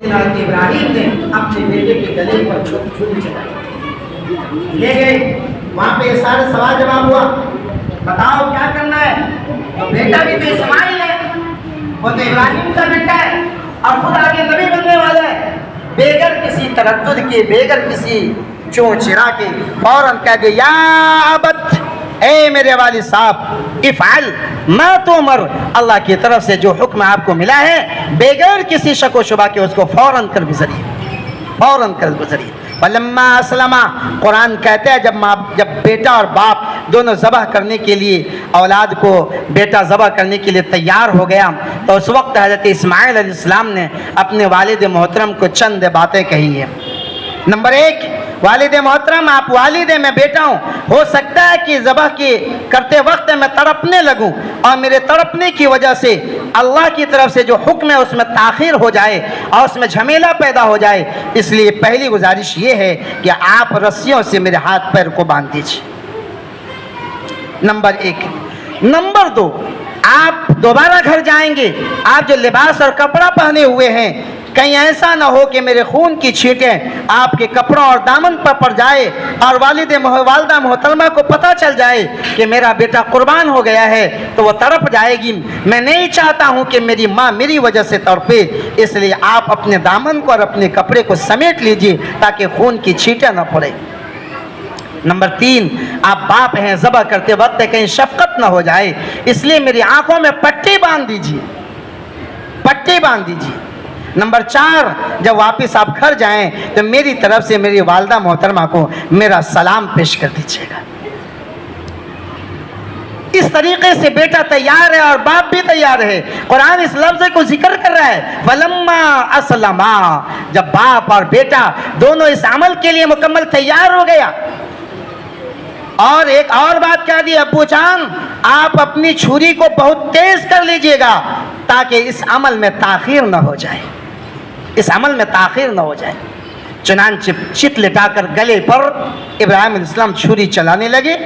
حضرت ابراہیم نے اپنے بیٹے کے گلے پر چھری چلائی، لے گئے وہاں پہ یہ سارے سوال جواب ہوا، بتاؤ کیا کرنا ہے؟ تو بیٹا بھی تو اسماعیل ہے، وہ تو ابراہیم کا بیٹا ہے اور خود آگے نبی بننے والا ہے۔ بغیر کسی تردد کے، بغیر کسی چون چرا کے فوراً کہہ دیا یا ابت، اے میرے والد صاحب، افعل ما تؤمر، اللہ کی طرف سے جو حکم آپ کو ملا ہے بغیر کسی شک و شبہ کے اس کو فوراً کر گزریے، فوراً کر گزریے۔ فلما اسلم، قرآن کہتا ہے جب بیٹا اور باپ دونوں ذبح کرنے کے لیے، اولاد کو بیٹا ذبح کرنے کے لیے تیار ہو گیا، تو اس وقت حضرت اسماعیل علیہ السلام نے اپنے والد محترم کو چند باتیں کہی ہیں۔ نمبر 1، والد محترم، آپ والد ہیں، میں بیٹا ہوں، ہو سکتا ہے کہ ذبح کی کرتے وقت میں تڑپنے لگوں اور میرے تڑپنے کی وجہ سے اللہ کی طرف سے جو حکم ہے اس میں تاخیر ہو جائے اور اس میں جھمیلا پیدا ہو جائے، اس لیے پہلی گزارش یہ ہے کہ آپ رسیوں سے میرے ہاتھ پیر کو باندھ دیجیے۔ نمبر 1۔ نمبر 2، آپ دوبارہ گھر جائیں گے، آپ جو لباس اور کپڑا پہنے ہوئے ہیں، کہیں ایسا نہ ہو کہ میرے خون کی چھینٹیں آپ کے کپڑوں اور دامن پر پڑ جائے اور والدہ محترمہ کو پتہ چل جائے کہ میرا بیٹا قربان ہو گیا ہے تو وہ تڑپ جائے گی۔ میں نہیں چاہتا ہوں کہ میری ماں میری وجہ سے تڑپے، اس لیے آپ اپنے دامن کو اور اپنے کپڑے کو سمیٹ لیجئے تاکہ خون کی چھینٹیں نہ پڑے۔ نمبر 3، آپ باپ ہیں، ذبح کرتے وقت کہیں شفقت نہ ہو جائے، اس لیے میری آنکھوں میں پٹی باندھ دیجئے، پٹی باندھ دیجئے۔ نمبر 4، جب واپس آپ گھر جائیں تو میری طرف سے میری والدہ محترمہ کو میرا سلام پیش کر دیجیے گا۔ اس طریقے سے بیٹا تیار ہے اور باپ بھی تیار ہے۔ قرآن اس لفظ کو ذکر کر رہا ہے، فلما اسلما، جب باپ اور بیٹا دونوں اس عمل کے لیے مکمل تیار ہو گیا۔ اور ایک اور بات کہہ دی، ابو جان آپ اپنی چھری کو بہت تیز کر لیجئے گا تاکہ اس عمل میں تاخیر نہ ہو جائے، اس عمل میں تاخیر نہ ہو جائے۔ چنانچہ چت لٹا کر گلے پر ابراہیم علیہ السلام چھری چلانے لگے۔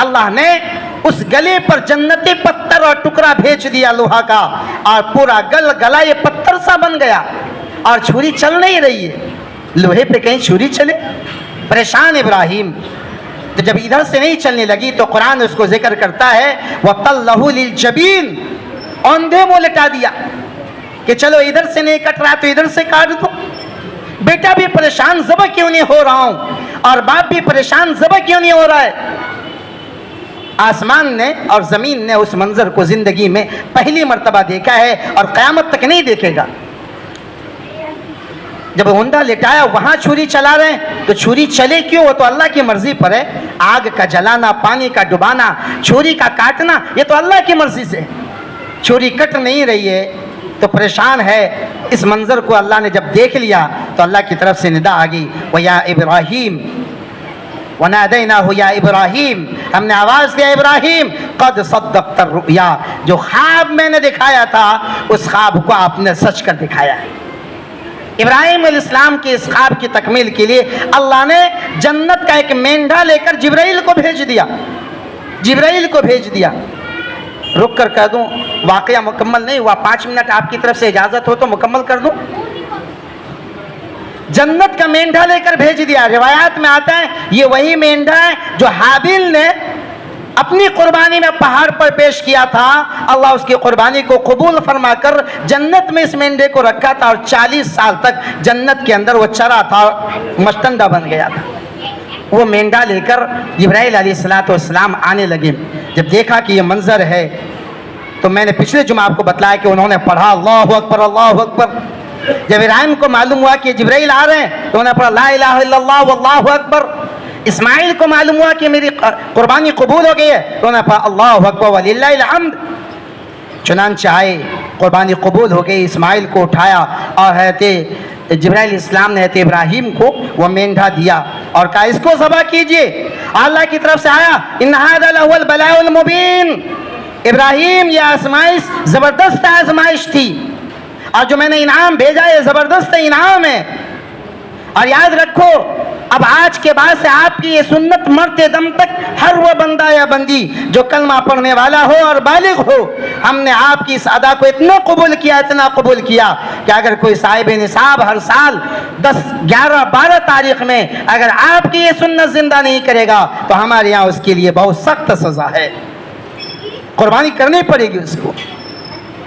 اللہ نے اس گلے پر جنتی پتھر اور ٹکڑا بھیج دیا لوہا کا، اور پورا گلا یہ پتھر سا بن گیا اور چھری چل نہیں رہی ہے۔ لوہے پہ کہیں چھری چلے؟ پریشان ابراہیم۔ تو جب ادھر سے نہیں چلنے لگی تو قرآن اس کو ذکر کرتا ہے وَطَلَّهُ لِلْجَبِينِ، اوندھے منہ لٹا دیا کہ چلو ادھر سے نہیں کٹ رہا تو ادھر سے کاٹ دو۔ بیٹا بھی پریشان، ذبح کیوں نہیں ہو رہا ہوں، اور باپ بھی پریشان، ذبح کیوں نہیں ہو رہا ہے۔ آسمان نے اور زمین نے اس منظر کو زندگی میں پہلی مرتبہ دیکھا ہے اور قیامت تک نہیں دیکھے گا۔ جب اوندھا لٹایا وہاں چھری چلا رہے ہیں تو چھری چلے کیوں؟ وہ تو اللہ کی مرضی پر ہے۔ آگ کا جلانا، پانی کا ڈبانا، چھری کا کاٹنا، یہ تو اللہ کی مرضی سے۔ چھری کٹ نہیں رہی ہے تو پریشان ہے۔ اس منظر کو اللہ نے جب دیکھ لیا تو اللہ کی طرف سے ندا آ گئی، وَيَا إِبْرَاهِيمُ وَنَادَيْنَاهُ يَا إِبْرَاهِيمُ، ہم نے آواز دیا ابراہیم قد صدقت الرؤیا، جو خواب میں نے دکھایا تھا اس خواب کو آپ نے سچ کر دکھایا ہے۔ ابراہیم علیہ السلام کے اس خواب کی تکمیل کے لیے اللہ نے جنت کا ایک مینڈھا لے کر جبرائیل کو بھیج دیا، جبرائیل کو بھیج دیا۔ رک کر کہہ دوں واقعہ مکمل نہیں ہوا، 5 منٹ آپ کی طرف سے اجازت ہو تو مکمل کر دوں۔ جنت کا مینڈھا لے کر بھیج دیا۔ روایات میں آتا ہے یہ وہی مینڈھا ہے جو حابیل نے اپنی قربانی میں پہاڑ پر پیش کیا تھا۔ اللہ اس کی قربانی کو قبول فرما کر جنت میں اس مینڈے کو رکھا تھا اور 40 سال تک جنت کے اندر وہ چرا تھا، مشتندہ بن گیا تھا۔ وہ مینڈا لے کر جبرائیل علیہ السلام آنے لگے۔ جب دیکھا کہ یہ منظر ہے تو میں نے پچھلے جمعہ آپ کو بتلایا کہ انہوں نے پڑھا اللہ اکبر اللہ اکبر۔ جب ابراہیم کو معلوم ہوا کہ جبرائیل آ رہے ہیں تو انہوں نے پڑھا لا الہ الا اللہ واللہ اکبر۔ اسماعیل کو معلوم ہوا کہ میری قربانی قبول ہو گئی ہے تو انہوں نے پڑھا اللہ اکبر وللہ الحمد۔ چنانچہ آئے، قربانی قبول ہو گئی، اسماعیل کو اٹھایا اور حضرت جبرائیل السلام نے حضرت ابراہیم کو وہ مینڈھا دیا اور کہا اس کو ذبح کیجئے۔ اللہ کی طرف سے آیا ان ھذا لہو البلاء المبین، ابراہیم یہ آزمائش زبردست آزمائش تھی اور جو میں نے انعام بھیجا یہ زبردست انعام ہے۔ اور یاد رکھو اب آج کے بعد سے آپ کی یہ سنت مرتے دم تک ہر وہ بندہ یا بندی جو کلمہ پڑھنے والا ہو اور بالغ ہو، ہم نے آپ کی اس ادا کو اتنا قبول کیا کہ اگر کوئی صاحب نصاب ہر سال 10 11 12 تاریخ میں اگر آپ کی یہ سنت زندہ نہیں کرے گا تو ہمارے یہاں اس کے لیے بہت سخت سزا ہے، قربانی کرنی پڑے گی اس کو۔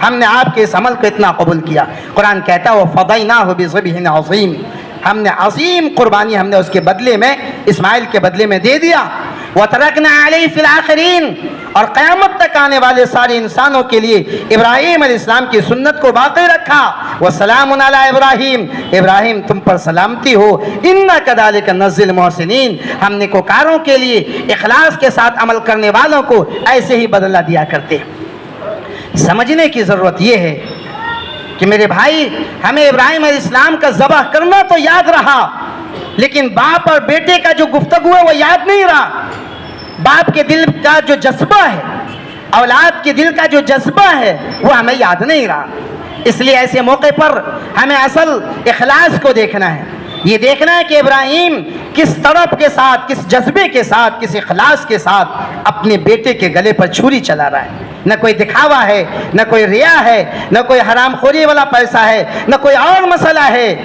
ہم نے آپ کے اس عمل کو اتنا قبول کیا۔ قرآن کہتا ہے وَفَضَيْنَاهُ بِذِبْحٍ عَظِيمٍ، ہم نے عظیم قربانی ہم نے اس کے بدلے میں، اسماعیل کے بدلے میں دے دیا۔ وَتَرَكْنَا عَلَيْهِ فِي الْآخِرِينَ، اور قیامت تک آنے والے سارے انسانوں کے لیے ابراہیم علیہ السلام کی سنت کو باقی رکھا۔ وَسَلَامٌ عَلَىٰ إِبْرَاهِيمَ، ابراہیم تم پر سلامتی ہو۔ إِنَّا كَذَلِكَ نَجْزِي الْمُحْسِنِينَ، ہم نیکوکاروں کے لیے، اخلاص کے ساتھ عمل کرنے والوں کو ایسے ہی بدلہ دیا کرتے ہیں۔ سمجھنے کی ضرورت یہ ہے کہ میرے بھائی، ہمیں ابراہیم علیہ السلام کا ذبح کرنا تو یاد رہا، لیکن باپ اور بیٹے کا جو گفتگو ہے وہ یاد نہیں رہا۔ باپ کے دل کا جو جذبہ ہے، اولاد کے دل کا جو جذبہ ہے، وہ ہمیں یاد نہیں رہا۔ اس لیے ایسے موقع پر ہمیں اصل اخلاص کو دیکھنا ہے، یہ دیکھنا ہے کہ ابراہیم کس طرف کے ساتھ، کس جذبے کے ساتھ، کس اخلاص کے ساتھ اپنے بیٹے کے گلے پر چھری چلا رہا ہے۔ نہ کوئی دکھاوا ہے، نہ کوئی ریا ہے، نہ کوئی حرام خوری والا پیسہ ہے، نہ کوئی اور مسئلہ ہے،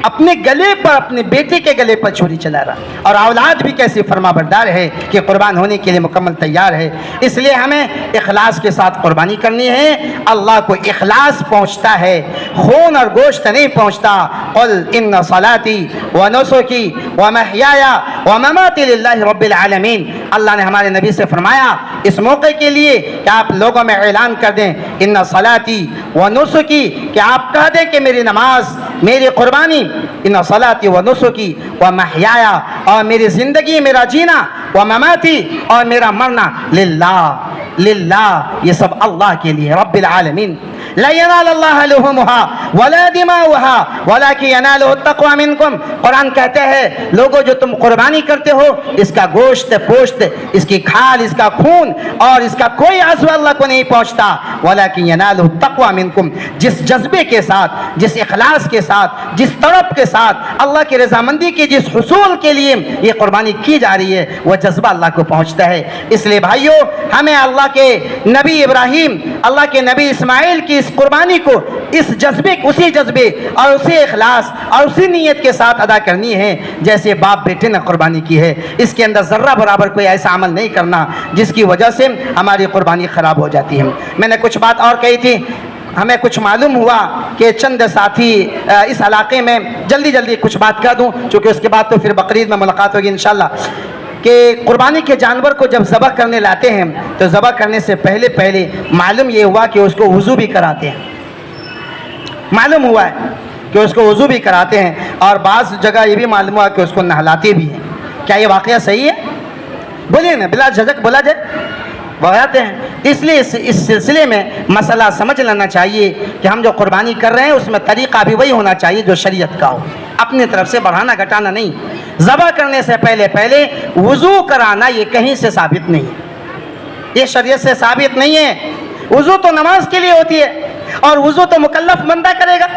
اپنے گلے پر، اپنے بیٹے کے گلے پر چھری چلا رہا۔ اور اولاد بھی کیسی فرما بردار ہے کہ قربان ہونے کے لیے مکمل تیار ہے۔ اس لیے ہمیں اخلاص کے ساتھ قربانی کرنی ہے۔ اللہ کو اخلاص پہنچتا ہے، خون اور گوشت نہیں پہنچتا۔ قل ان صلاتی ونسکی ومحیای ومماتی للہ رب العالمین، اللہ نے ہمارے نبی سے فرمایا اس موقع کے لیے کہ آپ لوگوں میں اعلان کر دیں ان صلاتی ونسکی، کہ آپ کہہ دیں کہ میری نماز، میری قربانی، ان صلاتی ونسکی ومحیای، اور میری زندگی، میرا جینا، ومماتی، اور میرا مرنا، للہ، یہ سب اللہ کے لیے، رب العالمین۔ لا ينال الله لحومها ولا دماؤها ولكن يناله التقوى منكم، قرآن کہتے ہیں لوگوں جو تم قربانی کرتے ہو، اس کا گوشت، پوشت، اس کی کھال، اس کا خون اور اس کا کوئی عضو اللہ کو نہیں پہنچتا، ولكن يناله التقوى منكم، جس جذبے کے ساتھ، جس اخلاص کے ساتھ، جس طرف کے ساتھ اللہ کی رضامندی کے جس حصول کے لیے یہ قربانی کی جا رہی ہے، وہ جذبہ اللہ کو پہنچتا ہے۔ اس لیے بھائیو، ہمیں اللہ کے نبی ابراہیم، اللہ کے نبی اسماعیل کی اس قربانی کو اس جذبے، اسی جذبے اور اسی اخلاص اور اسی نیت کے ساتھ ادا کرنی ہے جیسے باپ بیٹے نے قربانی کی ہے۔ اس کے اندر ذرہ برابر کوئی ایسا عمل نہیں کرنا جس کی وجہ سے ہماری قربانی خراب ہو جاتی ہے۔ میں نے کچھ بات اور کہی تھی، ہمیں کچھ معلوم ہوا کہ چند ساتھی اس علاقے میں، جلدی کچھ بات کر دوں چونکہ اس کے بعد تو پھر بقرعید میں ملاقات ہوگی انشاءاللہ، کہ قربانی کے جانور کو جب ذبح کرنے لاتے ہیں تو ذبح کرنے سے پہلے معلوم یہ ہوا کہ اس کو وضو بھی کراتے ہیں، معلوم ہوا ہے کہ اس کو وضو بھی کراتے ہیں، اور بعض جگہ یہ بھی معلوم ہوا کہ اس کو نہلاتے بھی ہیں۔ کیا یہ واقعہ صحیح ہے؟ بولیے نا، بلا جھجک بولا جائے، بغاتے ہیں۔ اس لیے اس سلسلے میں مسئلہ سمجھ لینا چاہیے کہ ہم جو قربانی کر رہے ہیں اس میں طریقہ بھی وہی ہونا چاہیے جو شریعت کا ہو، اپنی طرف سے بڑھانا گھٹانا نہیں۔ ذبح کرنے سے پہلے وضو کرانا یہ کہیں سے ثابت نہیں ہے، یہ شریعت سے ثابت نہیں ہے۔ وضو تو نماز کے لیے ہوتی ہے، اور وضو تو مکلف بندہ کرے گا،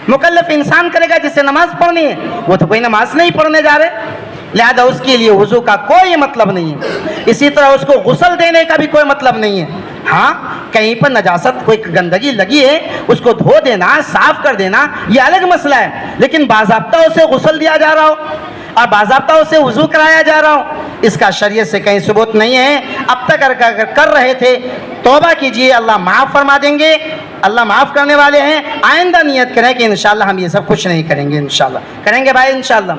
مکلف انسان کرے گا جسے نماز پڑھنی ہے، وہ تو کوئی نماز نہیں پڑھنے جا رہے، لہذا اس کے لیے وضو کا کوئی مطلب نہیں ہے۔ اسی طرح اس کو غسل دینے کا بھی کوئی مطلب نہیں ہے۔ ہاں، کہیں پر نجاست، کوئی گندگی لگی ہے، اس کو دھو دینا، صاف کر دینا، یہ الگ مسئلہ ہے، لیکن باضابطہ اسے غسل دیا جا رہا ہو اور باضابطہ اسے وضو کرایا جا رہا ہو، اس کا شریعت سے کہیں ثبوت نہیں ہے۔ اب تک اگر کر رہے تھے توبہ کیجئے، اللہ معاف فرما دیں گے، اللہ معاف کرنے والے ہیں۔ آئندہ نیت کریں کہ انشاءاللہ ہم یہ سب کچھ نہیں کریں گے، انشاءاللہ کریں گے بھائی انشاءاللہ۔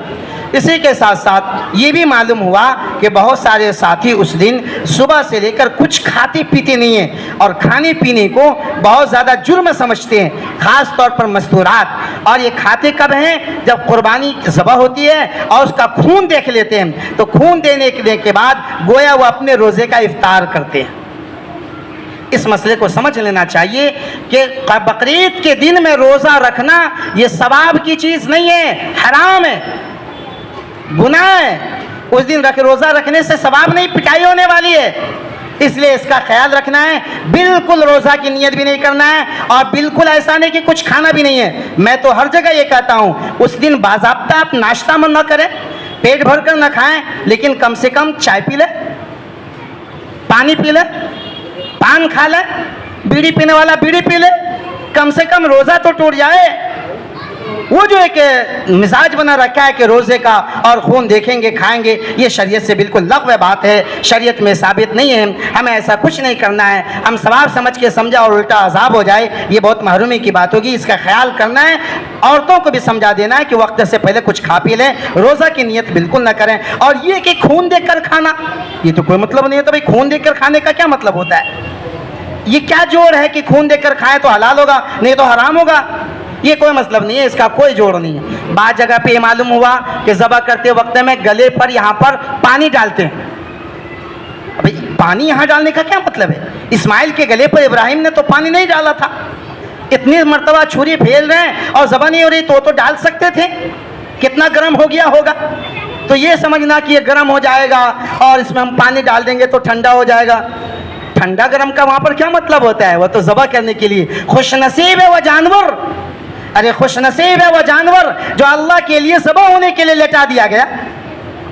اسی کے ساتھ ساتھ یہ بھی معلوم ہوا کہ بہت سارے ساتھی اس دن صبح سے لے کر کچھ کھاتے پیتے نہیں ہیں، اور کھانے پینے کو بہت زیادہ جرم سمجھتے ہیں، خاص طور پر مستورات۔ اور یہ کھاتے کب ہیں؟ جب قربانی ذبح ہوتی ہے اور اس کا خون دیکھ لیتے ہیں، تو خون دینے کے بعد گویا وہ اپنے روزے کا افطار کرتے ہیں۔ اس مسئلے کو سمجھ لینا چاہیے کہ بقرعید کے دن میں روزہ رکھنا یہ ثواب کی چیز نہیں ہے، حرام ہے، گناہ ہے۔ اس دن روزہ رکھنے سے ثواب نہیں، پٹائی ہونے والی ہے۔ اس لیے اس کا خیال رکھنا ہے. بالکل روزہ کی نیت بھی نہیں کرنا ہے اور بالکل ایسا نہیں کہ کچھ کھانا بھی نہیں ہے. میں تو ہر جگہ یہ کہتا ہوں اس دن باضابطہ آپ ناشتہ نہ کریں, پیٹ بھر کر نہ کھائیں, لیکن کم سے کم چائے پی لیں, پانی پی لیں, پان کھا لیں, بیڑی پینے والا بیڑی پی لے, کم سے کم روزہ تو ٹوٹ جائے. وہ جو ایک مزاج بنا رکھا ہے کہ روزے کا اور خون دیکھیں گے کھائیں گے, یہ شریعت سے بالکل لغو بات ہے, شریعت میں ثابت نہیں ہے. ہمیں ایسا کچھ نہیں کرنا ہے. ہم ثواب سمجھ کے سمجھا اور الٹا عذاب ہو جائے, یہ بہت محرومی کی بات ہوگی. اس کا خیال کرنا ہے. عورتوں کو بھی سمجھا دینا ہے کہ وقت سے پہلے کچھ کھا پی لیں, روزہ کی نیت بالکل نہ کریں. اور یہ کہ خون دیکھ کر کھانا, یہ تو کوئی مطلب نہیں ہے. تو بھائی خون دیکھ کر کھانے کا کیا مطلب ہوتا ہے؟ یہ کیا جوڑ ہے کہ خون دیکھ کر کھائے تو حلال ہوگا, نہیں تو حرام ہوگا؟ یہ کوئی مطلب نہیں ہے, اس کا کوئی جوڑ نہیں ہے. بعض جگہ پہ یہ معلوم ہوا کہ ذبح کرتے وقت میں گلے پر یہاں پر پانی ڈالتے ہیں. ابھی پانی یہاں ڈالنے کا کیا مطلب ہے؟ اسماعیل کے گلے پر ابراہیم نے تو پانی نہیں ڈالا تھا. اتنی مرتبہ چھری پھیل رہے ہیں اور ذبح نہیں ہو رہی تو ڈال سکتے تھے. کتنا گرم ہو گیا ہوگا. تو یہ سمجھنا کہ یہ گرم ہو جائے گا اور اس میں ہم پانی ڈال دیں گے تو ٹھنڈا ہو جائے گا, ٹھنڈا گرم کا وہاں پر کیا مطلب ہوتا ہے؟ وہ تو ذبح کرنے کے لیے. خوش نصیب ہے وہ جانور, ارے خوش نصیب ہے وہ جانور جو اللہ کے لیے ذبح ہونے کے لیے لٹا دیا گیا.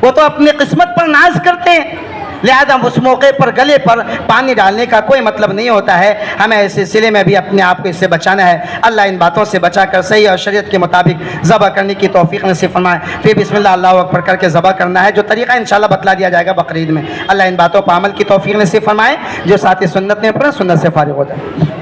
وہ تو اپنی قسمت پر ناز کرتے ہیں. لہذا اس موقع پر گلے پر پانی ڈالنے کا کوئی مطلب نہیں ہوتا ہے. ہمیں اس سلسلے میں بھی اپنے آپ کو اس سے بچانا ہے. اللہ ان باتوں سے بچا کر صحیح اور شریعت کے مطابق ذبح کرنے کی توفیق نصیب فرمائے. پھر بسم اللہ اللہ اکبر کر کے ذبح کرنا ہے, جو طریقہ انشاءاللہ بتلا دیا جائے گا بقرعید میں. اللہ ان باتوں پر عمل کی توفیق نصیب فرمائے. جو ساتھ سنت نے پڑھا سنت سے فارغ ہو جائے.